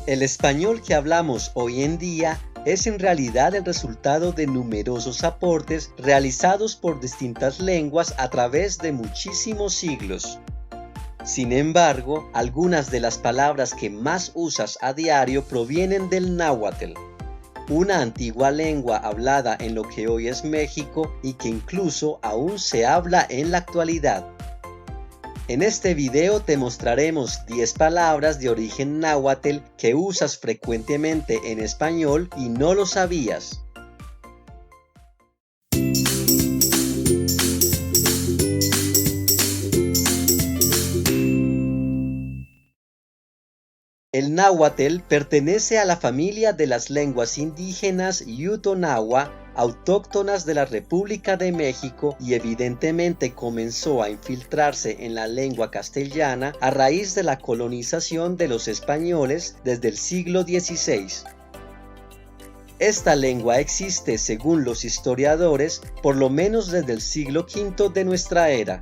El español que hablamos hoy en día es en realidad el resultado de numerosos aportes realizados por distintas lenguas a través de muchísimos siglos. Sin embargo, algunas de las palabras que más usas a diario provienen del náhuatl, una antigua lengua hablada en lo que hoy es México y que incluso aún se habla en la actualidad. En este video te mostraremos 10 palabras de origen náhuatl que usas frecuentemente en español y no lo sabías. El náhuatl pertenece a la familia de las lenguas indígenas Yuto-Nahua, autóctonas de la República de México, y evidentemente comenzó a infiltrarse en la lengua castellana a raíz de la colonización de los españoles desde el siglo XVI. Esta lengua existe, según los historiadores, por lo menos desde el siglo V de nuestra era.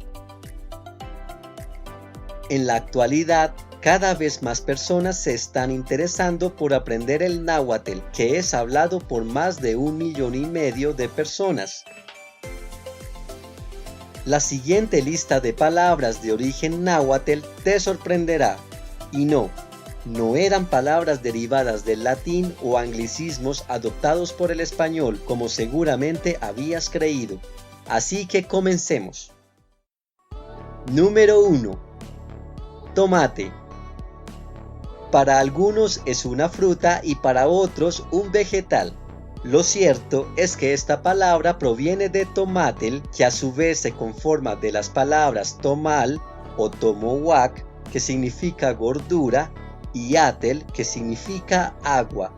En la actualidad, cada vez más personas se están interesando por aprender el náhuatl, que es hablado por más de 1,5 millones de personas. La siguiente lista de palabras de origen náhuatl te sorprenderá. Y no eran palabras derivadas del latín o anglicismos adoptados por el español, como seguramente habías creído. Así que comencemos. Número 1. Tomate. Para algunos es una fruta y para otros un vegetal. Lo cierto es que esta palabra proviene de tomatl, que a su vez se conforma de las palabras tomal o tomohuac, que significa gordura, y atl, que significa agua,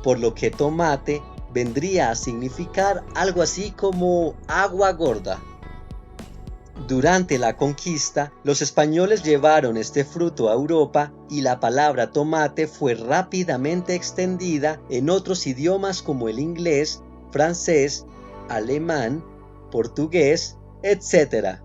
por lo que tomate vendría a significar algo así como agua gorda. Durante la conquista, los españoles llevaron este fruto a Europa y la palabra tomate fue rápidamente extendida en otros idiomas como el inglés, francés, alemán, portugués, etc.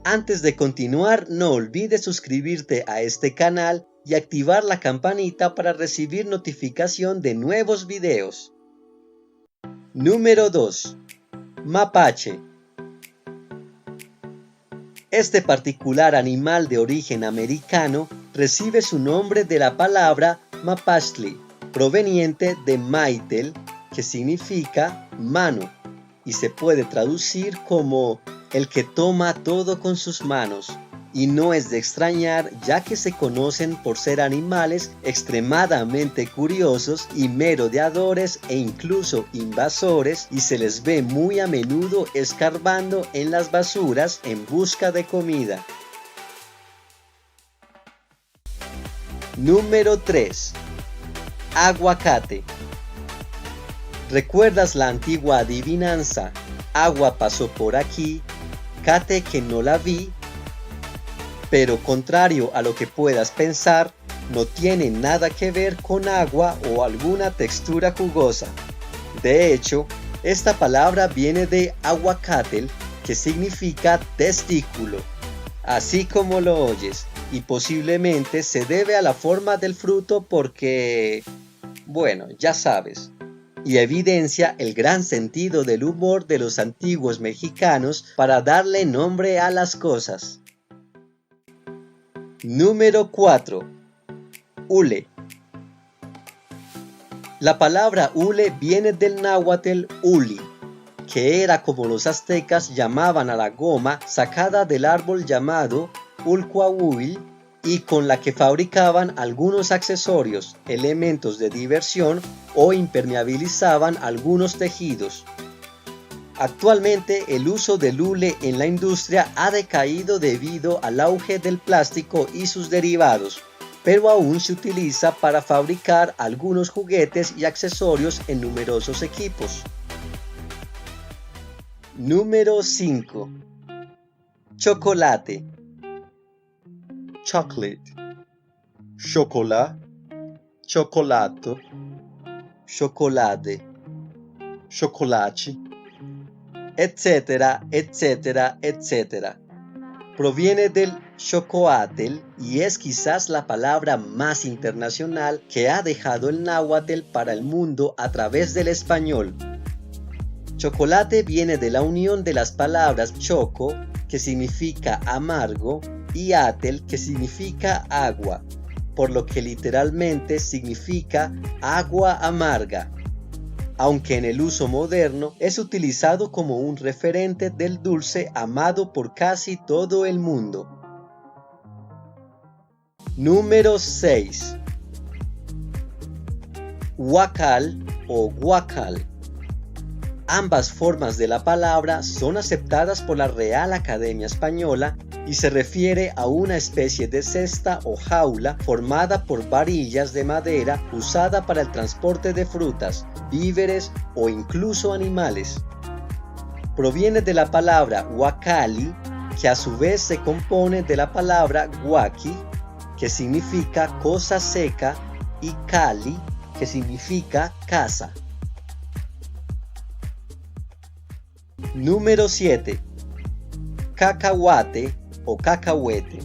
Antes de continuar, no olvides suscribirte a este canal y activar la campanita para recibir notificación de nuevos videos. Número 2. Mapache. Este particular animal de origen americano recibe su nombre de la palabra mapachtli, proveniente de maitl, que significa mano, y se puede traducir como el que toma todo con sus manos. Y no es de extrañar, ya que se conocen por ser animales extremadamente curiosos y merodeadores e incluso invasores, y se les ve muy a menudo escarbando en las basuras en busca de comida. Número 3. Aguacate. ¿Recuerdas la antigua adivinanza? Agua pasó por aquí, cate que no la vi. Pero contrario a lo que puedas pensar, no tiene nada que ver con agua o alguna textura jugosa. De hecho, esta palabra viene de aguacatl, que significa testículo, así como lo oyes, y posiblemente se debe a la forma del fruto porque, bueno, ya sabes, y evidencia el gran sentido del humor de los antiguos mexicanos para darle nombre a las cosas. Número 4. Hule. La palabra hule viene del náhuatl uli, que era como los aztecas llamaban a la goma sacada del árbol llamado ulcuahuil y con la que fabricaban algunos accesorios, elementos de diversión o impermeabilizaban algunos tejidos. Actualmente el uso del hule en la industria ha decaído debido al auge del plástico y sus derivados, pero aún se utiliza para fabricar algunos juguetes y accesorios en numerosos equipos. Número 5. Chocolate. Chocolate. Chocolat. Chocolato. Chocolate. Chocolache. Etcétera, etcétera, etcétera. proviene del xocoatl y es quizás la palabra más internacional que ha dejado el náhuatl para el mundo a través del español. Chocolate viene de la unión de las palabras choco, que significa amargo, y atl, que significa agua, por lo que literalmente significa agua amarga, aunque en el uso moderno es utilizado como un referente del dulce amado por casi todo el mundo. Número 6. Huacal o guacal. Ambas formas de la palabra son aceptadas por la Real Academia Española y se refiere a una especie de cesta o jaula formada por varillas de madera usada para el transporte de frutas, víveres o incluso animales. Proviene de la palabra huacali, que a su vez se compone de la palabra huaqui, que significa cosa seca, y cali, que significa casa. Número 7. Cacahuate o cacahuete.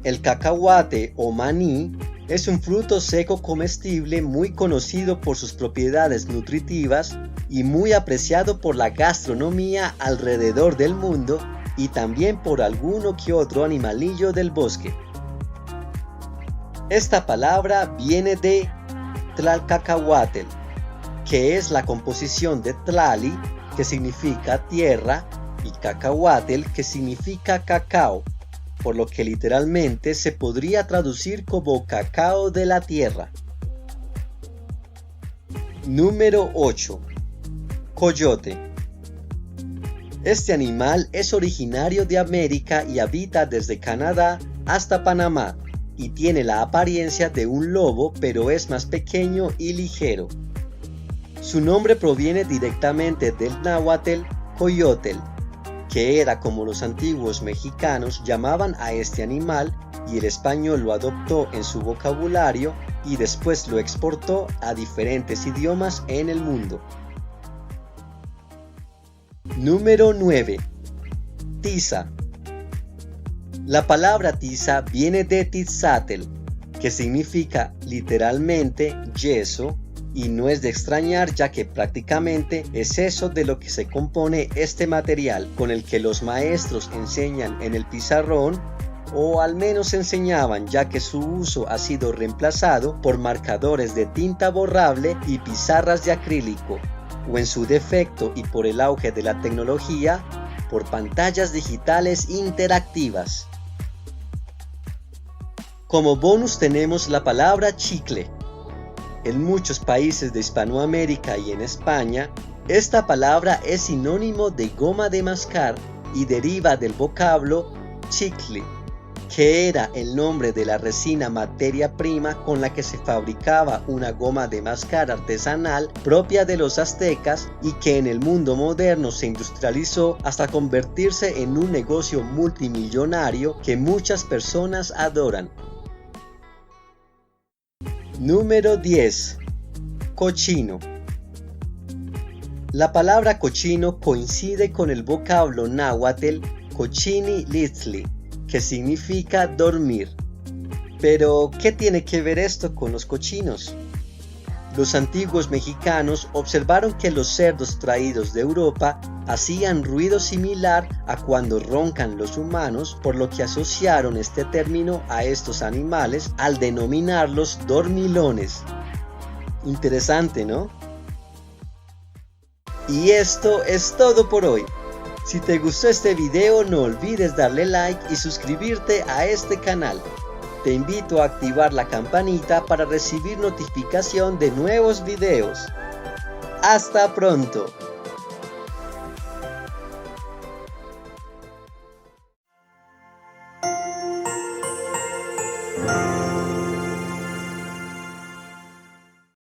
El cacahuate o maní es un fruto seco comestible muy conocido por sus propiedades nutritivas y muy apreciado por la gastronomía alrededor del mundo y también por alguno que otro animalillo del bosque. Esta palabra viene de tlalcacahuatl, que es la composición de tlali, que significa tierra, y cacahuatl, que significa cacao, por lo que literalmente se podría traducir como cacao de la tierra. Número 8. Coyote. Este animal es originario de América y habita desde Canadá hasta Panamá, y tiene la apariencia de un lobo, pero es más pequeño y ligero. Su nombre proviene directamente del náhuatl coyotl, que era como los antiguos mexicanos llamaban a este animal, y el español lo adoptó en su vocabulario y después lo exportó a diferentes idiomas en el mundo. Número 9. Tiza. La palabra tiza viene de Tizatl, que significa literalmente yeso, y no es de extrañar ya que prácticamente es eso de lo que se compone este material con el que los maestros enseñan en el pizarrón, o al menos enseñaban, ya que su uso ha sido reemplazado por marcadores de tinta borrable y pizarras de acrílico, o en su defecto y por el auge de la tecnología, por pantallas digitales interactivas. Como bonus tenemos la palabra chicle. En muchos países de Hispanoamérica y en España, esta palabra es sinónimo de goma de mascar y deriva del vocablo chicle, que era el nombre de la resina materia prima con la que se fabricaba una goma de mascar artesanal propia de los aztecas y que en el mundo moderno se industrializó hasta convertirse en un negocio multimillonario que muchas personas adoran. Número 10. Cochino. La palabra cochino coincide con el vocablo náhuatl cochini litzli, que significa dormir. Pero, ¿qué tiene que ver esto con los cochinos? Los antiguos mexicanos observaron que los cerdos traídos de Europa hacían ruido similar a cuando roncan los humanos, por lo que asociaron este término a estos animales al denominarlos dormilones. Interesante, ¿no? Y esto es todo por hoy. Si te gustó este video, no olvides darle like y suscribirte a este canal. Te invito a activar la campanita para recibir notificación de nuevos videos. ¡Hasta pronto!